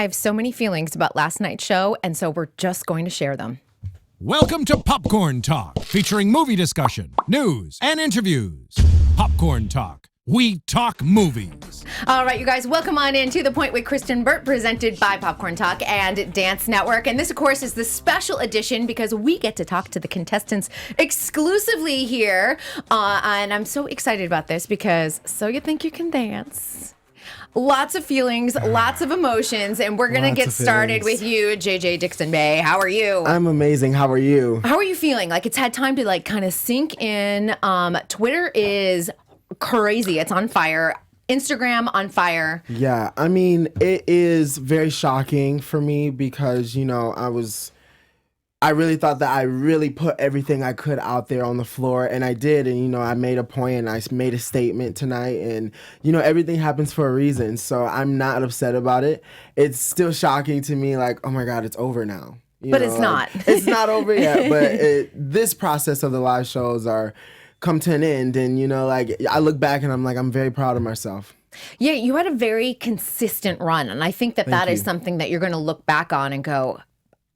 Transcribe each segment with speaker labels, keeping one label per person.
Speaker 1: I have so many feelings about last night's show, and so we're just going to share them.
Speaker 2: Welcome to Popcorn Talk, featuring movie discussion, news, and interviews. Popcorn Talk. We talk movies.
Speaker 1: All right, you guys, welcome on into The Pointe with Kristyn Burtt, presented by Popcorn Talk and Dance Network. And this, of course, is the special edition because we get to talk to the contestants exclusively here. And I'm so excited about this because So You Think You Can Dance? Lots of feelings, lots of emotions, and we're going to get started with you, Jay Dixonbey. How are you?
Speaker 3: I'm amazing. How are you?
Speaker 1: How are you feeling? Like, it's had time to, like, kind of sink in. Twitter is crazy. It's on fire. Instagram on fire.
Speaker 3: Yeah, I mean, it is very shocking for me because, you know, I really thought that I really put everything I could out there on the floor, and I did. And, you know, I made a point and I made a statement tonight, and, you know, everything happens for a reason. So I'm not upset about it. It's still shocking to me, like, oh my God, it's over now.
Speaker 1: But it's not.
Speaker 3: It's not over yet, but this process of the live shows are come to an end. And, you know, like, I look back and I'm like, I'm very proud of myself.
Speaker 1: Yeah, you had a very consistent run. And I think that is something that you're going to look back on and go,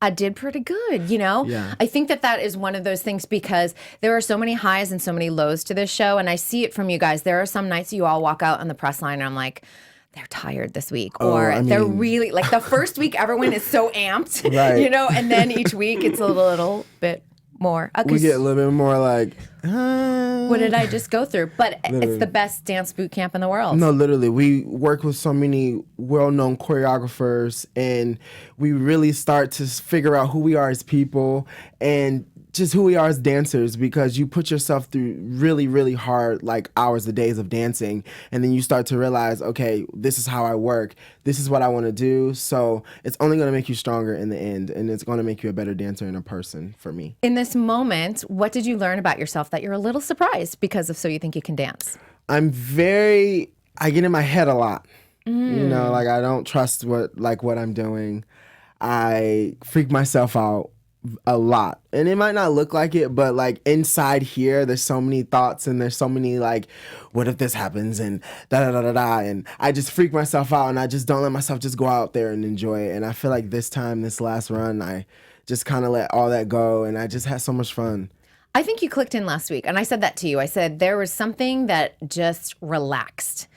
Speaker 1: I did pretty good, you know?
Speaker 3: Yeah.
Speaker 1: I think that is one of those things because there are so many highs and so many lows to this show. And I see it from you guys. There are some nights you all walk out on the press line and I'm like, they're tired this week. Or they're really, like the first week everyone is so amped,
Speaker 3: right.
Speaker 1: You know? And then each week it's a little bit more.
Speaker 3: We get a little bit more like,
Speaker 1: what did I just go through? But it's the best dance boot camp in the world.
Speaker 3: No, literally. We work with so many well-known choreographers, and we really start to figure out who we are as people and just who we are as dancers, because you put yourself through really, really hard, like, hours, days of dancing, and then you start to realize, okay, this is how I work. This is what I want to do. So it's only going to make you stronger in the end, and it's going to make you a better dancer and a person for me.
Speaker 1: In this moment, what did you learn about yourself that you're a little surprised because of So You Think You Can Dance?
Speaker 3: I get in my head a lot. You know, like, I don't trust what I'm doing. I freak myself out a lot, and it might not look like it, but like inside here there's so many thoughts and there's so many like, what if this happens, and da da da da da, and I just freak myself out and I just don't let myself just go out there and enjoy it. And I feel like this last run, I just kind of let all that go and I just had so much fun.
Speaker 1: I think you clicked in last week, and I said that to you. I said there was something that just relaxed.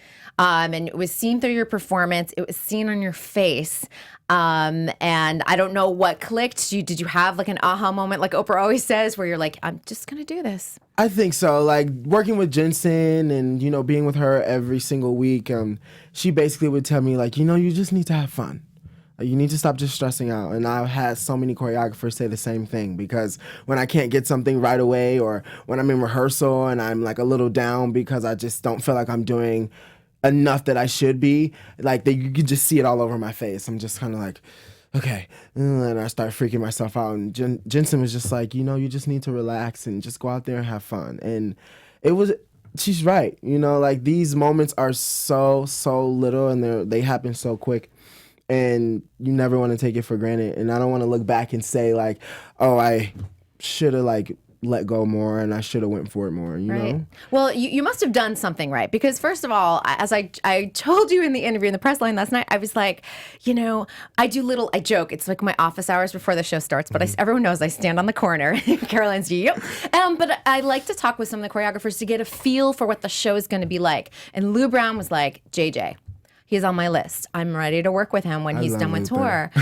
Speaker 1: And it was seen through your performance. It was seen on your face. And I don't know what clicked. Did you have like an aha moment, like Oprah always says, where you're like, I'm just going to do this? I
Speaker 3: think so. Like, working with Jensen and, you know, being with her every single week, she basically would tell me, like, you know, you just need to have fun. You need to stop just stressing out. And I've had so many choreographers say the same thing, because when I can't get something right away, or when I'm in rehearsal and I'm like a little down because I just don't feel like I'm doing enough that I should be, like, you can just see it all over my face. I'm just kind of like, okay. And I start freaking myself out. And Jensen was just like, you know, you just need to relax and just go out there and have fun. And she's right. You know, like, these moments are so little and they happen so quick. And you never want to take it for granted. And I don't want to look back and say, like, oh, I should have, like, let go more and I should have went for it more, you know?
Speaker 1: Well, you must have done something right, because first of all, as I told you in the interview in the press line last night, I was like, you know, I joke, it's like my office hours before the show starts, but everyone knows I stand on the corner. Caroline's, yep. But I like to talk with some of the choreographers to get a feel for what the show is going to be like. And Lou Brown was like, JJ, he's on my list. I'm ready to work with him when he's done with tour.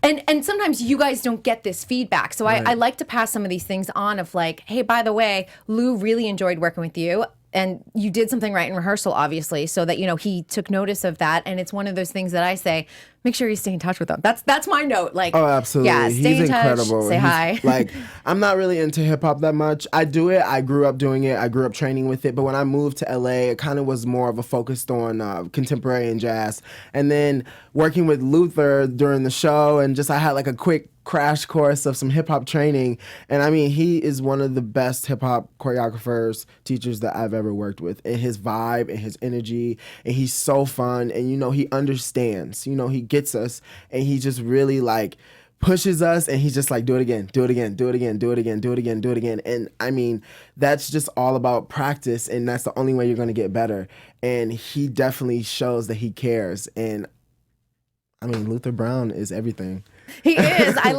Speaker 1: And sometimes you guys don't get this feedback. So I like to pass some of these things on of like, hey, by the way, Lou really enjoyed working with you. And you did something right in rehearsal, obviously, so that, you know, he took notice of that. And it's one of those things that I say, make sure you stay in touch with him. That's my note. Like,
Speaker 3: oh, absolutely.
Speaker 1: Yeah, stay
Speaker 3: He's
Speaker 1: in touch,
Speaker 3: incredible.
Speaker 1: say hi.
Speaker 3: Like, I'm not really into hip hop that much. I do it. I grew up doing it. I grew up training with it. But when I moved to LA, it kind of was more of a focus on contemporary and jazz. And then working with Luther during the show, and just I had like a quick crash course of some hip hop training. And I mean, he is one of the best hip hop choreographers, teachers that I've ever worked with. And his vibe and his energy, and he's so fun. And, you know, he understands, you know, he gets us, and he just really like pushes us, and he's just like, do it again, do it again, do it again, do it again, do it again, do it again. And I mean, that's just all about practice, and that's the only way you're going to get better. And he definitely shows that he cares. And I mean, Luther Brown is everything.
Speaker 1: He is. I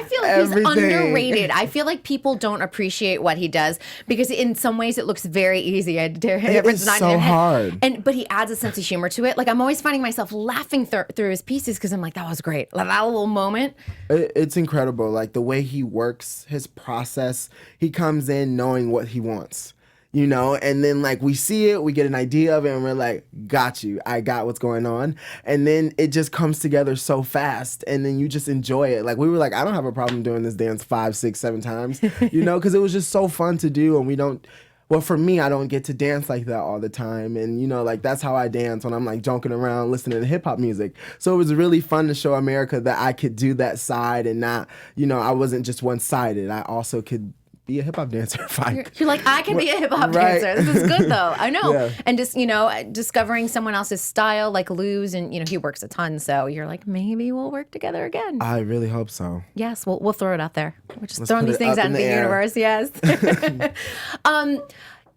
Speaker 1: feel like he's
Speaker 3: Everything.
Speaker 1: underrated. I feel like people don't appreciate what he does because in some ways it looks very easy.
Speaker 3: It is so hard.
Speaker 1: But he adds a sense of humor to it. Like I'm always finding myself laughing through his pieces because I'm like, that was great. Like, that little moment.
Speaker 3: It's incredible. Like the way he works, his process, he comes in knowing what he wants. You know, and then like we see it, we get an idea of it, and we're like, got you. I got what's going on. And then it just comes together so fast, and then you just enjoy it. Like we were like, I don't have a problem doing this dance 5, 6, 7 times, you know, because it was just so fun to do. And well, for me, I don't get to dance like that all the time. And, you know, like that's how I dance when I'm like junking around listening to hip hop music. So it was really fun to show America that I could do that side and not, you know, I wasn't just one-sided. I also could be a hip hop dancer.
Speaker 1: You're like, I can be a hip hop dancer. This is good though. I know. Yeah. And just, you know, discovering someone else's style like Lou's, and, you know, he works a ton. So you're like, maybe we'll work together again.
Speaker 3: I really hope so.
Speaker 1: Yes. We'll throw it out there. We're just throwing these things out in the universe. Yes.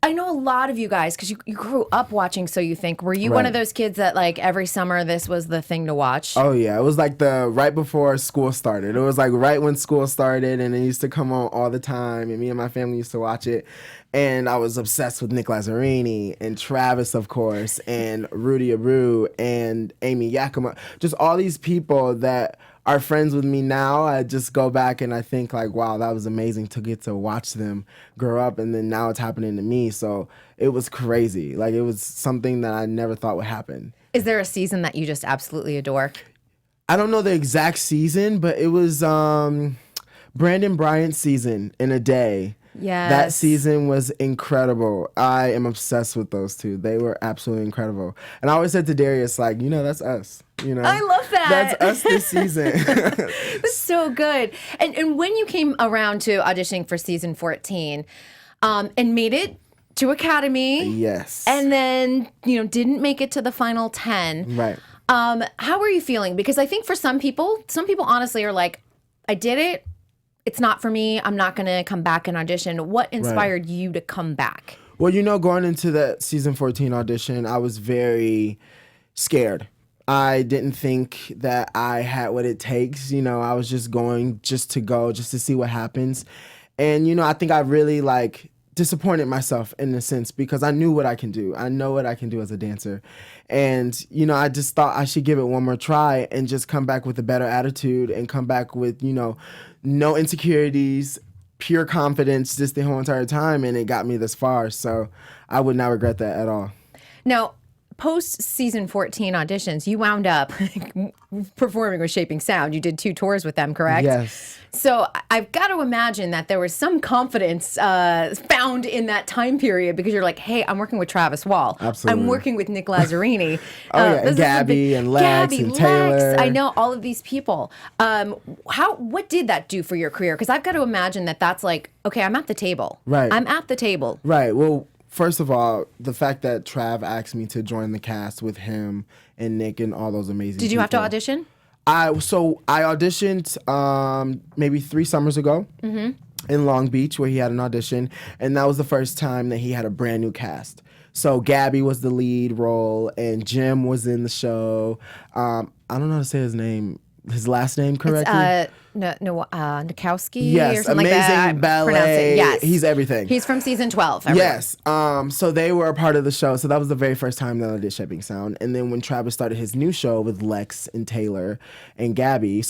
Speaker 1: I know a lot of you guys, because you grew up watching So You Think. Were you one of those kids that like every summer this was the thing to watch?
Speaker 3: Oh yeah, it was like right before school started. It was like right when school started, and it used to come on all the time, and me and my family used to watch it. And I was obsessed with Nick Lazzarini and Travis, of course, and Rudy Abreu and Amy Yakima. Just all these people that are friends with me now. I just go back and I think like, wow, that was amazing to get to watch them grow up, and then now it's happening to me. So it was crazy. Like it was something that I never thought would happen.
Speaker 1: Is there a season that you just absolutely adore?
Speaker 3: I don't know the exact season, but it was Brandon Bryant's season in a day.
Speaker 1: Yes.
Speaker 3: That season was incredible. I am obsessed with those two. They were absolutely incredible. And I always said to Darius, like, you know, that's us. You know,
Speaker 1: I love that.
Speaker 3: That's us this season.
Speaker 1: It's so good. And when you came around to auditioning for season 14 and made it to Academy.
Speaker 3: Yes.
Speaker 1: And then, you know, didn't make it to the final 10.
Speaker 3: Right.
Speaker 1: How are you feeling? Because I think for some people honestly are like, I did it. It's not for me. I'm not going to come back and audition. What inspired you to come back?
Speaker 3: Well, you know, going into that season 14 audition, I was very scared. I didn't think that I had what it takes. You know, I was just going just to go, just to see what happens. And, you know, I think I really like disappointed myself in a sense because I knew what I can do. I know what I can do as a dancer. And, you know, I just thought I should give it one more try and just come back with a better attitude and come back with, you know, no insecurities, pure confidence just the whole entire time. And it got me this far. So I would not regret that at all.
Speaker 1: Now, post season 14 auditions, you wound up performing with Shaping Sound. You did 2 tours with them, correct?
Speaker 3: Yes.
Speaker 1: So I've got to imagine that there was some confidence found in that time period because you're like, hey, I'm working with Travis Wall.
Speaker 3: Absolutely.
Speaker 1: I'm working with Nick Lazzarini.
Speaker 3: And Gabby and Lex and Taylor.
Speaker 1: I know all of these people. What did that do for your career? Because I've got to imagine that that's like, okay, I'm at the table.
Speaker 3: Right.
Speaker 1: I'm at the table.
Speaker 3: Right. Well, first of all, the fact that Trav asked me to join the cast with him and Nick and all those amazing
Speaker 1: Did you have to audition?
Speaker 3: I auditioned maybe 3 summers ago in Long Beach where he had an audition, and that was the first time that he had a brand new cast. So Gabby was the lead role, and Jim was in the show. I don't know how to say his last name correctly.
Speaker 1: Nikowski
Speaker 3: yes,
Speaker 1: or something
Speaker 3: amazing
Speaker 1: like that.
Speaker 3: ballet.
Speaker 1: Yes.
Speaker 3: He's everything.
Speaker 1: He's from season 12. Everyone.
Speaker 3: Yes. So they were a part of the show. So that was the very first time that I did Shaping Sound. And then when Travis started his new show with Lex and Taylor and Gabby,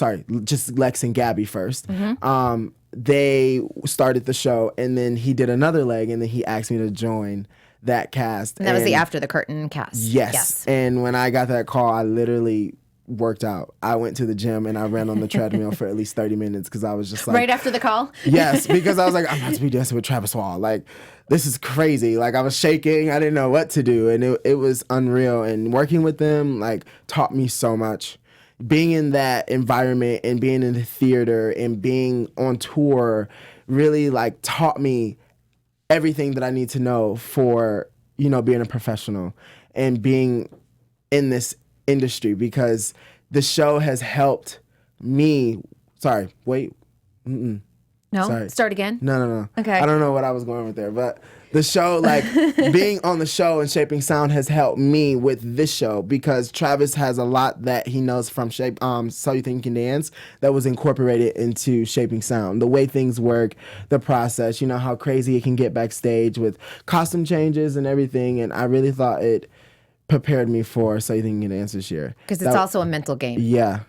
Speaker 3: just Lex and Gabby first, they started the show, and then he did another leg, and then he asked me to join that cast.
Speaker 1: And that was the After the Curtain cast.
Speaker 3: Yes. And when I got that call, I literally worked out. I went to the gym and I ran on the treadmill for at least 30 minutes because I was just like...
Speaker 1: Right after the call?
Speaker 3: Yes, because I was like, I'm about to be dancing with Travis Wall. Like, this is crazy. Like, I was shaking. I didn't know what to do. And it was unreal. And working with them, like, taught me so much. Being in that environment and being in the theater and being on tour really, like, taught me everything that I need to know for, you know, being a professional and being in this industry, because the show has helped me. Sorry, wait.
Speaker 1: No? Sorry. Start again?
Speaker 3: No.
Speaker 1: Okay.
Speaker 3: I don't know what I was going with there, but The show, like being on the show and Shaping Sound has helped me with this show because Travis has a lot that he knows from So You Think You Can Dance that was incorporated into Shaping Sound. The way things work, the process, you know, how crazy it can get backstage with costume changes and everything. And I really thought it prepared me for So You Think You Can Dance this year.
Speaker 1: Because it's also a mental game.
Speaker 3: Yeah.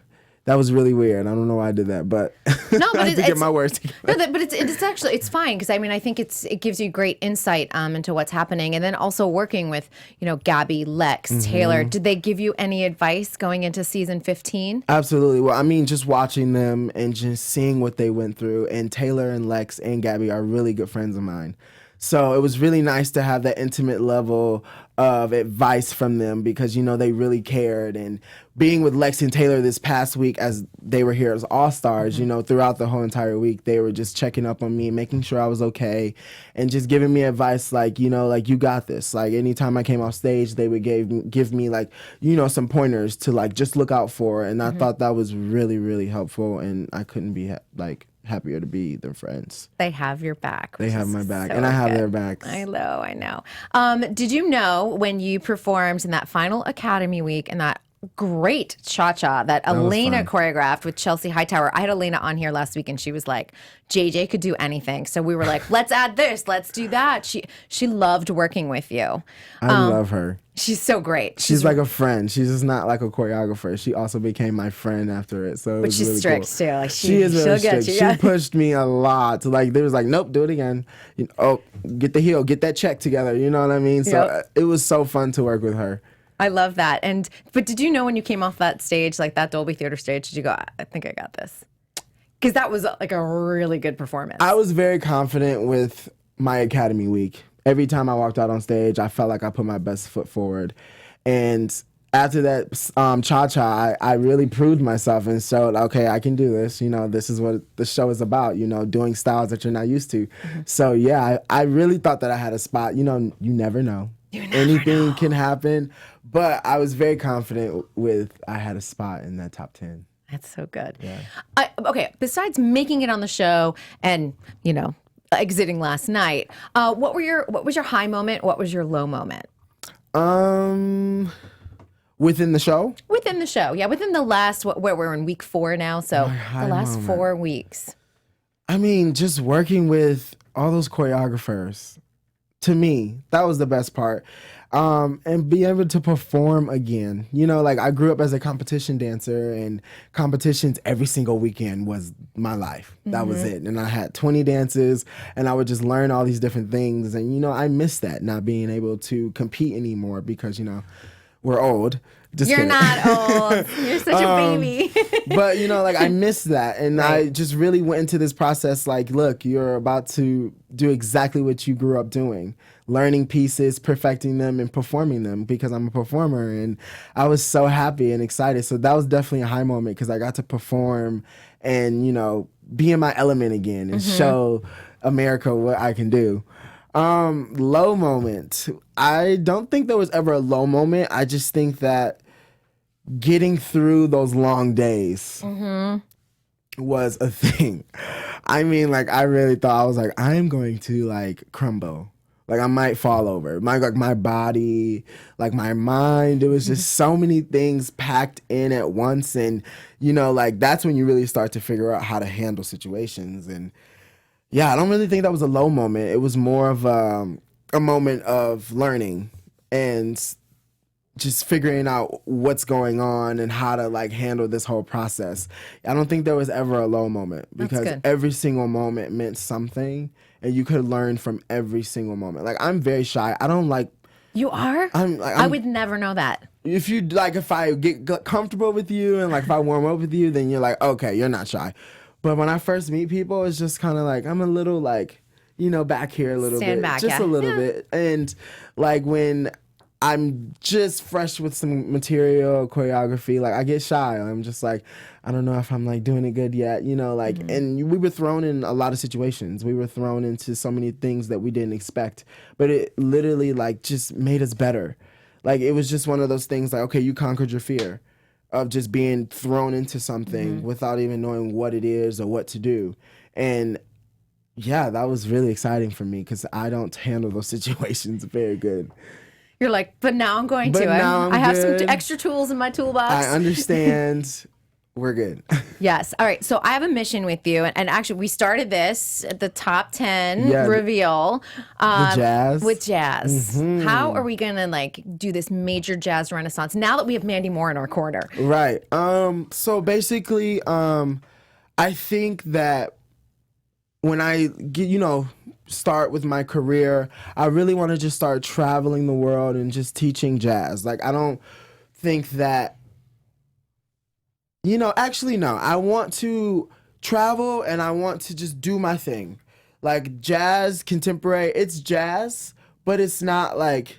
Speaker 3: That was really weird. I don't know why I did that, but
Speaker 1: No, but
Speaker 3: I have to get my words together.
Speaker 1: No, but it's actually it's fine because I mean I think it gives you great insight into what's happening, and then also working with Gabby, Lex, Taylor. Did they give you any advice going into season 15?
Speaker 3: Absolutely. Well, I mean, just watching them and just seeing what they went through, and Taylor and Lex and Gabby are really good friends of mine. So it was really nice to have that intimate level of advice from them because, they really cared. And being with Lex and Taylor this past week as they were here as All-Stars, throughout the whole entire week, they were just checking up on me, making sure I was okay, and just giving me advice like, you got this. Like anytime I came off stage, they would give me like, some pointers to like just look out for. And I thought that was really, really helpful. And I couldn't be happier to be their friends.
Speaker 1: They have your back.
Speaker 3: They have my back, and I have their backs.
Speaker 1: I know. Did you know when you performed in that final Academy week and that great cha-cha that Elena choreographed with Chelsea Hightower? I had Elena on here last week, and she was like, JJ could do anything. So we were like, let's add this, let's do that. She loved working with you.
Speaker 3: I love her.
Speaker 1: She's so great.
Speaker 3: She's like a friend. She's just not like a choreographer. She also became my friend after it. So,
Speaker 1: but she's
Speaker 3: really
Speaker 1: strict
Speaker 3: cool.
Speaker 1: too. Like
Speaker 3: she is really strict.
Speaker 1: Get you.
Speaker 3: She pushed me a lot. Like they was like, nope, do it again. Get the heel, get that check together. You know what I mean? So it was so fun to work with her.
Speaker 1: I love that. But did you know when you came off that stage, like that Dolby Theater stage, did you go, I think I got this? Because that was like a really good performance.
Speaker 3: I was very confident with my Academy week. Every time I walked out on stage, I felt like I put my best foot forward. And after that cha-cha, I really proved myself and showed, okay, I can do this. This is what the show is about, doing styles that you're not used to. So, yeah, I really thought that I had a spot. You never know. Anything can happen. But I was very confident I had a spot in that top 10.
Speaker 1: That's so good.
Speaker 3: Yeah.
Speaker 1: Okay, besides making it on the show and, exiting last night, what was your high moment? What was your low moment?
Speaker 3: Within the show?
Speaker 1: Within the show, yeah. Within the last, we're in week 4 now, so the last 4 weeks.
Speaker 3: I mean, just working with all those choreographers, to me, that was the best part. And be able to perform again. I grew up as a competition dancer, and competitions every single weekend was my life. That was it. And I had 20 dances, and I would just learn all these different things. And, I miss that, not being able to compete anymore because, we're old. Just
Speaker 1: You're
Speaker 3: kidding.
Speaker 1: not old. You're such a baby.
Speaker 3: But, I miss that. And right. I just really went into this process like, look, you're about to do exactly what you grew up doing. Learning pieces, perfecting them, and performing them because I'm a performer. And I was so happy and excited. So that was definitely a high moment because I got to perform and, be in my element again and show America what I can do. Low moment. I don't think there was ever a low moment. I just think that getting through those long days was a thing. I mean, I really thought I was like, I am going to crumble. I might fall over. My body, my mind. It was just so many things packed in at once. And, that's when you really start to figure out how to handle situations. And yeah, I don't really think that was a low moment. It was more of a moment of learning and just figuring out what's going on and how to handle this whole process. I don't think there was ever a low moment because every single moment meant something and you could learn from every single moment. I'm very shy. I don't like...
Speaker 1: You are? I would never know that.
Speaker 3: If you if I get comfortable with you and if I warm up with you, then you're like, okay, you're not shy. But when I first meet people, it's just kind of I'm a little back here a little
Speaker 1: Stand
Speaker 3: bit.
Speaker 1: back,
Speaker 3: just a little bit. And when I'm just fresh with some material, choreography, I get shy. I'm just I don't know if I'm doing it good yet, and we were thrown in a lot of situations. We were thrown into so many things that we didn't expect, but it literally just made us better. It was just one of those things okay, you conquered your fear of just being thrown into something without even knowing what it is or what to do. And yeah, that was really exciting for me because I don't handle those situations very good.
Speaker 1: You're like, but now I'm going
Speaker 3: But
Speaker 1: to.
Speaker 3: now I'm
Speaker 1: I have some
Speaker 3: good.
Speaker 1: extra tools in my toolbox.
Speaker 3: I understand. We're good.
Speaker 1: Yes. All right. So I have a mission with you. And actually, we started this at the top 10
Speaker 3: Yeah,
Speaker 1: reveal.
Speaker 3: jazz.
Speaker 1: With jazz. How are we going to like do this major jazz renaissance now that we have Mandy Moore in our corner?
Speaker 3: Right. So basically, I think that when I get, start with my career, I really want to just start traveling the world and just teaching jazz. Like, I don't think that, actually, no. I want to travel and I want to just do my thing. Like, jazz, contemporary, it's jazz, but it's not like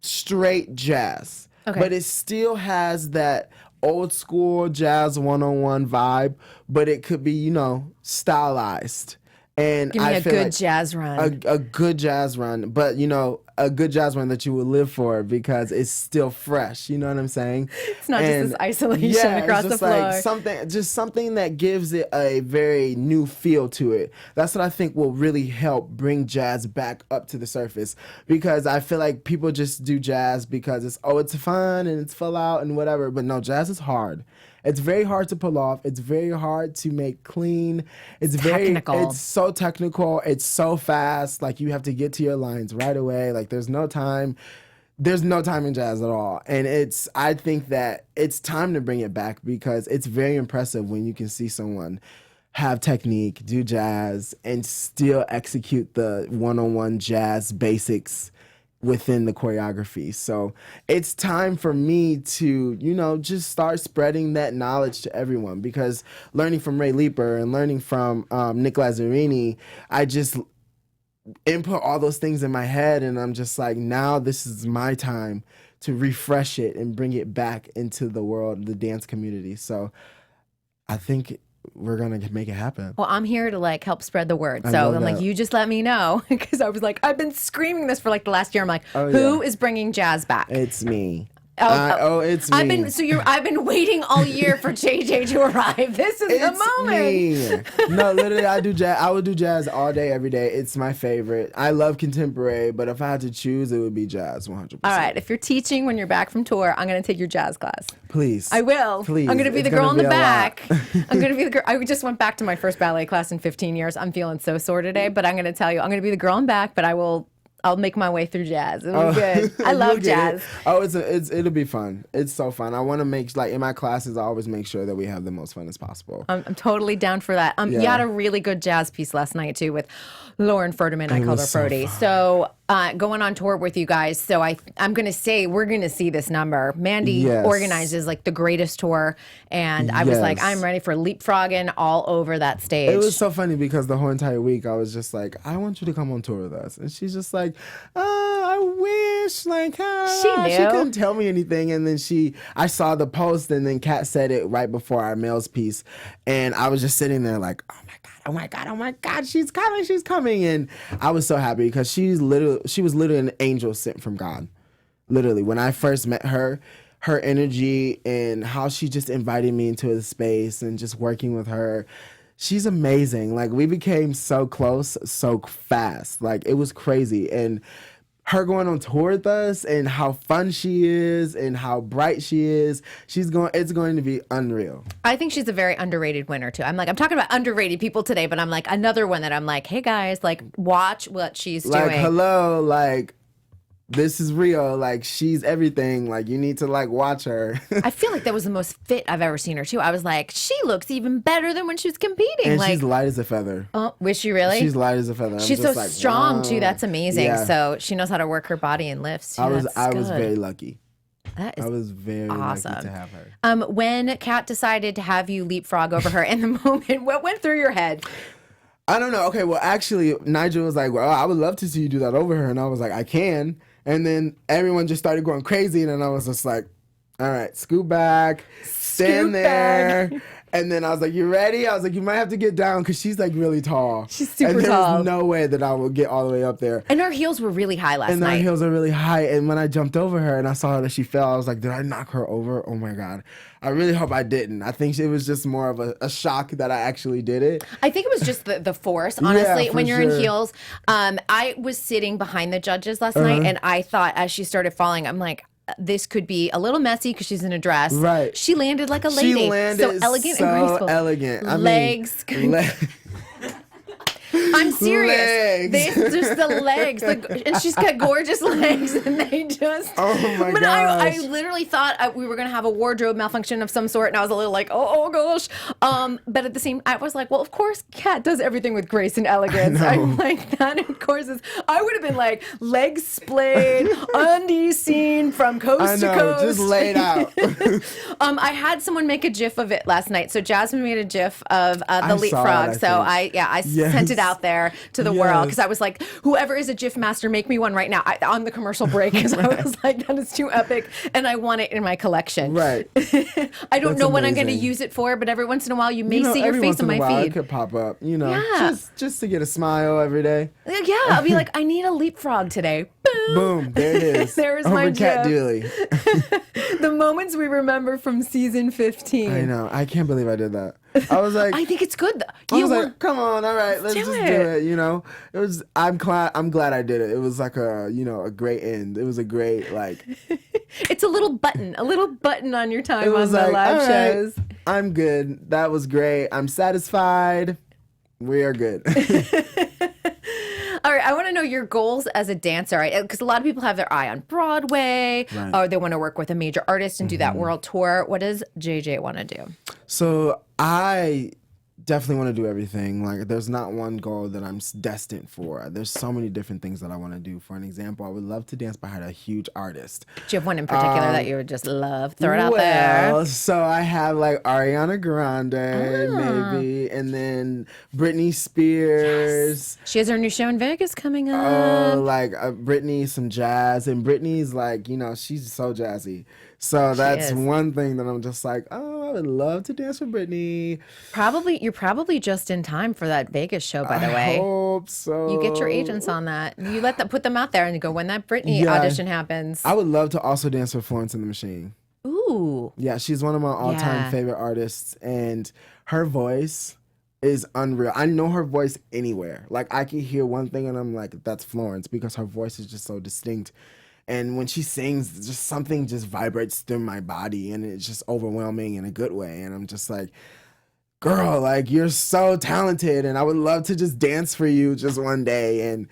Speaker 3: straight jazz.
Speaker 1: Okay.
Speaker 3: But it still has that old school jazz 101 vibe, but it could be, stylized. And
Speaker 1: Give me
Speaker 3: I
Speaker 1: a
Speaker 3: feel
Speaker 1: good
Speaker 3: like
Speaker 1: jazz run.
Speaker 3: a good jazz run, but a good jazz run that you would live for because it's still fresh. You know what I'm saying?
Speaker 1: It's not just this isolation across the floor.
Speaker 3: Like something that gives it a very new feel to it. That's what I think will really help bring jazz back up to the surface, because I feel like people just do jazz because it's fun and it's full out and whatever. But no, jazz is hard. It's very hard to pull off. It's very hard to make clean. It's
Speaker 1: technical.
Speaker 3: It's so technical. It's so fast. Like, you have to get to your lines right away. Like, there's no time. There's no time in jazz at all. And I think that it's time to bring it back, because it's very impressive when you can see someone have technique, do jazz, and still execute the one-on-one jazz basics within the choreography. So it's time for me to, just start spreading that knowledge to everyone, because learning from Ray Leeper and learning from Nick Lazzarini, I just input all those things in my head, and I'm just like, now this is my time to refresh it and bring it back into the world, the dance community. So I think we're gonna make it happen.
Speaker 1: Well, I'm here to like help spread the word.
Speaker 3: I
Speaker 1: So
Speaker 3: love
Speaker 1: I'm like,
Speaker 3: that.
Speaker 1: you just let me know, because I was like, I've been screaming this for like the last year. I'm like,
Speaker 3: Oh,
Speaker 1: who
Speaker 3: yeah.
Speaker 1: is bringing jazz back?
Speaker 3: It's me.
Speaker 1: It's
Speaker 3: me.
Speaker 1: I've been waiting all year for JJ to arrive. This is the moment.
Speaker 3: Me. No, literally, I do jazz. I would do jazz all day, every day. It's my favorite. I love contemporary, but if I had to choose, it would be jazz 100%.
Speaker 1: All right, if you're teaching when you're back from tour, I'm going to take your jazz class.
Speaker 3: Please.
Speaker 1: I will.
Speaker 3: Please.
Speaker 1: I'm going to be
Speaker 3: It's
Speaker 1: the girl in
Speaker 3: gonna
Speaker 1: the
Speaker 3: be a
Speaker 1: back.
Speaker 3: lot.
Speaker 1: I'm going to be the girl. I just went back to my first ballet class in 15 years. I'm feeling so sore today, but I'm going to tell you, I'm going to be the girl in back, but I'll make my way through jazz. It'll be good. I love jazz.
Speaker 3: It'll be fun. It's so fun. I want to make, like, in my classes, I always make sure that we have the most fun as possible.
Speaker 1: I'm totally down for that. You
Speaker 3: Yeah.
Speaker 1: had a really good jazz piece last night too with Lauren Ferdinand. I called her
Speaker 3: was so
Speaker 1: Frody.
Speaker 3: fun.
Speaker 1: So going on tour with you guys. So I'm going to say we're going to see this number. Mandy
Speaker 3: Yes.
Speaker 1: organizes like the greatest tour, and I was like,
Speaker 3: Yes.
Speaker 1: I'm ready for leapfrogging all over that stage.
Speaker 3: It was so funny because the whole entire week I was just like, I want you to come on tour with us. And she's just like, I wish. Like,
Speaker 1: She
Speaker 3: she
Speaker 1: knew.
Speaker 3: couldn't tell me anything. And then I saw the post, and then Kat said it right before our males piece. And I was just sitting there like, oh my God, she's coming. And I was so happy because she was literally an angel sent from God. Literally, when I first met her energy and how she just invited me into the space and just working with her, she's amazing. Like, we became so close so fast. Like, it was crazy. And her going on tour with us and how fun she is and how bright she is, it's going to be unreal.
Speaker 1: I think she's a very underrated winner too. I'm talking about underrated people today, but I'm like, another one that I'm like, hey guys, like, watch what she's
Speaker 3: Like,
Speaker 1: doing.
Speaker 3: hello, like, this is real. Like, she's everything. Like, you need to, like, watch her.
Speaker 1: I feel like that was the most fit I've ever seen her too. I was like, she looks even better than when she was competing.
Speaker 3: And
Speaker 1: like,
Speaker 3: she's light as a feather.
Speaker 1: oh, was she really?
Speaker 3: She's light as a feather. I'm
Speaker 1: She's so
Speaker 3: just like,
Speaker 1: strong
Speaker 3: wow.
Speaker 1: too. That's amazing.
Speaker 3: Yeah.
Speaker 1: So she knows how to work her body and lifts. Too.
Speaker 3: I was
Speaker 1: That's good.
Speaker 3: very lucky.
Speaker 1: That is
Speaker 3: I was very
Speaker 1: awesome.
Speaker 3: lucky to have her.
Speaker 1: When Kat decided to have you leapfrog over her in the moment, what went through your head?
Speaker 3: I don't know. Okay, well, actually, Nigel was like, well, I would love to see you do that over her. And I was like, I can. And then everyone just started going crazy. And then I was just like, all right, scoot back, stand
Speaker 1: Scoot
Speaker 3: there.
Speaker 1: back.
Speaker 3: And then I was like, you ready? I was like, you might have to get down because she's like really tall.
Speaker 1: She's super
Speaker 3: and
Speaker 1: tall.
Speaker 3: There's no way that I will get all the way up there.
Speaker 1: And her heels were really high last night.
Speaker 3: And her heels are really high. And when I jumped over her and I saw that she fell, I was like, did I knock her over? Oh my God. I really hope I didn't. I think it was just more of a shock that I actually did it.
Speaker 1: I think it was just the force, honestly.
Speaker 3: Yeah,
Speaker 1: when you're in
Speaker 3: sure.
Speaker 1: heels, I was sitting behind the judges last night, and I thought as she started falling, I'm like, this could be a little messy because she's in a dress.
Speaker 3: Right.
Speaker 1: She landed like a lady.
Speaker 3: She landed
Speaker 1: so elegant and graceful.
Speaker 3: Elegant.
Speaker 1: Legs. I'm serious.
Speaker 3: Legs.
Speaker 1: Just the legs. And she's got gorgeous legs, and they just.
Speaker 3: Oh my
Speaker 1: But
Speaker 3: gosh.
Speaker 1: I literally thought we were gonna have a wardrobe malfunction of some sort, and I was a little like, oh gosh. But at the same, I was like, well, of course, Kat does everything with grace and elegance. I'm like, that of course is. I would have been like, legs splayed, undies seen from coast to coast,
Speaker 3: just laid out.
Speaker 1: I had someone make a GIF of it last night. So Jasmine made a GIF of the
Speaker 3: I
Speaker 1: leapfrog.
Speaker 3: saw it,
Speaker 1: I
Speaker 3: Yes.
Speaker 1: sent it out there to the world because
Speaker 3: Yes.
Speaker 1: I was like, whoever is a GIF master, make me one right now on the commercial break because I was like, that is too epic, and I want it in my collection.
Speaker 3: Right.
Speaker 1: I don't
Speaker 3: That's
Speaker 1: know what I'm going to
Speaker 3: amazing.
Speaker 1: use it for, but every once in a while, you may see your
Speaker 3: every
Speaker 1: face
Speaker 3: once
Speaker 1: on
Speaker 3: in a
Speaker 1: my
Speaker 3: while,
Speaker 1: feed.
Speaker 3: It could pop up,
Speaker 1: Yeah.
Speaker 3: just to get a smile every day.
Speaker 1: Yeah, I'll be like, I need a leapfrog today. Boom.
Speaker 3: Boom, there it is.
Speaker 1: There's
Speaker 3: Over
Speaker 1: my
Speaker 3: Cat
Speaker 1: GIF.
Speaker 3: Dooley.
Speaker 1: The moments we remember from season 15.
Speaker 3: I know. I can't believe I did that. I was like,
Speaker 1: I think it's good.
Speaker 3: I was like, come on, all right, let's
Speaker 1: do
Speaker 3: just
Speaker 1: it.
Speaker 3: do it. It was. I'm glad I did it. It was like a great end. It was a great like.
Speaker 1: It's a little button on your time
Speaker 3: It
Speaker 1: on
Speaker 3: was
Speaker 1: the
Speaker 3: like,
Speaker 1: live
Speaker 3: all right,
Speaker 1: shows.
Speaker 3: I'm good. That was great. I'm satisfied. We are good.
Speaker 1: All right, I want to know your goals as a dancer, right? Because a lot of people have their eye on Broadway,
Speaker 3: Right.
Speaker 1: or they want to work with a major artist and do that world tour. What does JJ want to do?
Speaker 3: So I definitely want to do everything. Like, there's not one goal that I'm destined for. There's so many different things that I want to do. For an example, I would love to dance behind a huge artist.
Speaker 1: Do you have one in particular that you would just love? Throw it out there.
Speaker 3: Well, so I have like Ariana Grande, maybe, and then Britney Spears.
Speaker 1: She has her new show in Vegas coming up.
Speaker 3: Oh, like Britney, some jazz, and Britney's like, she's so jazzy. So that's
Speaker 1: is.
Speaker 3: one thing that I'm just like, oh, I would love to dance with Britney.
Speaker 1: You're probably just in time for that Vegas show, by the
Speaker 3: I
Speaker 1: way.
Speaker 3: hope so.
Speaker 1: You get your agents on that. You put them out there and you go, when that Britney
Speaker 3: Yeah.
Speaker 1: audition happens.
Speaker 3: I would love to also dance with Florence and the Machine.
Speaker 1: Ooh.
Speaker 3: Yeah, she's one of my all-time
Speaker 1: Yeah.
Speaker 3: favorite artists, and her voice is unreal. I know her voice anywhere. Like, I can hear one thing and I'm like, that's Florence, because her voice is just so distinct. And when she sings, just something just vibrates through my body, and it's just overwhelming in a good way. And I'm just like, girl, like, you're so talented, and I would love to just dance for you just one day. And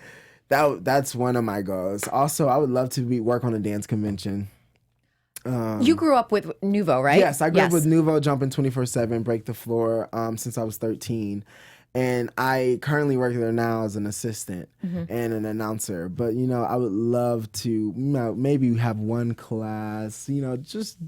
Speaker 3: that's one of my goals. Also, I would love to work on a dance convention.
Speaker 1: You grew up with Nouveau, right?
Speaker 3: Yes, I grew up with Nouveau, jumping 24/7, break the floor since I was 13. And I currently work there now as an assistant and an announcer. But, I would love to maybe have one class, just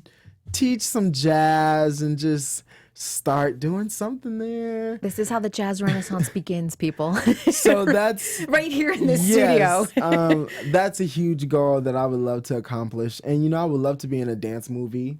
Speaker 3: teach some jazz and just start doing something there.
Speaker 1: This is how the jazz renaissance begins, people.
Speaker 3: So that's
Speaker 1: right here in this
Speaker 3: yes,
Speaker 1: studio.
Speaker 3: that's a huge goal that I would love to accomplish. And, I would love to be in a dance movie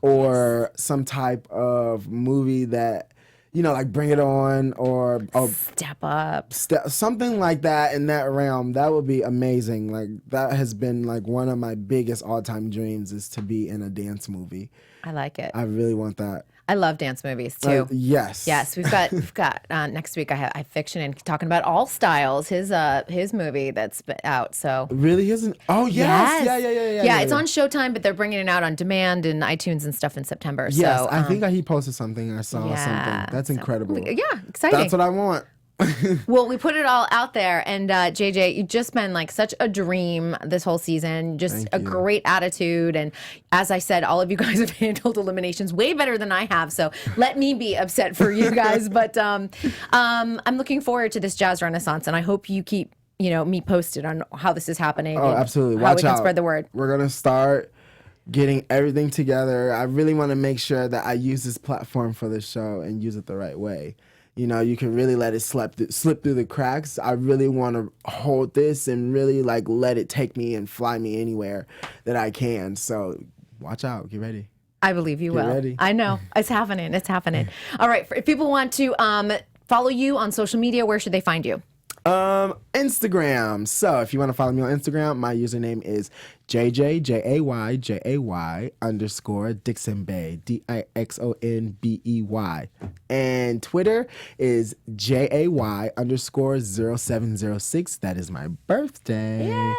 Speaker 3: or some type of movie that, like Bring It On or
Speaker 1: Step Up.
Speaker 3: something like that in that realm. That would be amazing. Like, that has been like one of my biggest all-time dreams, is to be in a dance movie.
Speaker 1: I like it.
Speaker 3: I really want that.
Speaker 1: I love dance movies too.
Speaker 3: Yes.
Speaker 1: Yes, we've got next week. I have Fiction and talking about All Styles, his movie that's out. So
Speaker 3: Really isn't? Oh, yes.
Speaker 1: Yes.
Speaker 3: Yeah.
Speaker 1: It's on Showtime, but they're bringing it out on demand and iTunes and stuff in September.
Speaker 3: Yes,
Speaker 1: so
Speaker 3: I think he posted something. I saw something. That's incredible.
Speaker 1: Yeah, exciting.
Speaker 3: That's what I want.
Speaker 1: Well, we put it all out there, and JJ, you've just been like such a dream this whole season. Just
Speaker 3: Thank
Speaker 1: a
Speaker 3: you.
Speaker 1: great attitude, and as I said, all of you guys have handled eliminations way better than I have. So let me be upset for you guys, but I'm looking forward to this jazz renaissance, and I hope you keep me posted on how this is happening.
Speaker 3: Oh,
Speaker 1: and
Speaker 3: absolutely.
Speaker 1: How
Speaker 3: Watch
Speaker 1: we can
Speaker 3: out.
Speaker 1: spread the word.
Speaker 3: We're going to start getting everything together. I really want to make sure that I use this platform for the show and use it the right way. You can really let it slip through the cracks. I really want to hold this and really let it take me and fly me anywhere that I can. So watch out. Get ready.
Speaker 1: I believe you will.
Speaker 3: ready.
Speaker 1: I know. It's happening. It's happening. All right. If people want to follow you on social media, where should they find you?
Speaker 3: Instagram. So if you want to follow me on Instagram, my username is JJ_Dixonbey, DIXONBEY. And Twitter is JAY_0706. That is my birthday.
Speaker 1: Yay!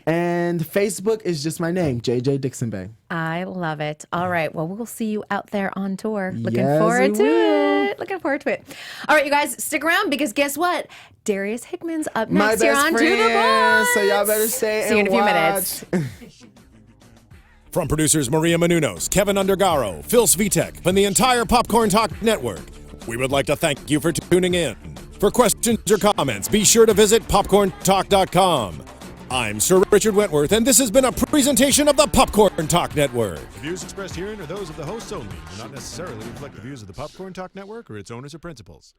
Speaker 3: And Facebook is just my name, JJ Dixonbey.
Speaker 1: I love it. All right. Well, we'll see you out there on tour. Looking
Speaker 3: Yes,
Speaker 1: forward
Speaker 3: we
Speaker 1: to
Speaker 3: will.
Speaker 1: it. Looking forward to it. All right, you guys, stick around because guess what? Darius Hickman's up
Speaker 3: My
Speaker 1: next here
Speaker 3: best
Speaker 1: on To the
Speaker 3: friend. So y'all
Speaker 1: Pointe.
Speaker 3: better stay
Speaker 1: See you in
Speaker 3: and
Speaker 1: a few
Speaker 3: watch.
Speaker 1: minutes.
Speaker 2: From producers Maria Menounos, Kevin Undergaro, Phil Svitek, and the entire Popcorn Talk Network, we would like to thank you for tuning in. For questions or comments, be sure to visit popcorntalk.com. I'm Sir Richard Wentworth, and this has been a presentation of the Popcorn Talk Network.
Speaker 4: The views expressed herein are those of the hosts only and do not necessarily reflect the views of the Popcorn Talk Network or its owners or principals.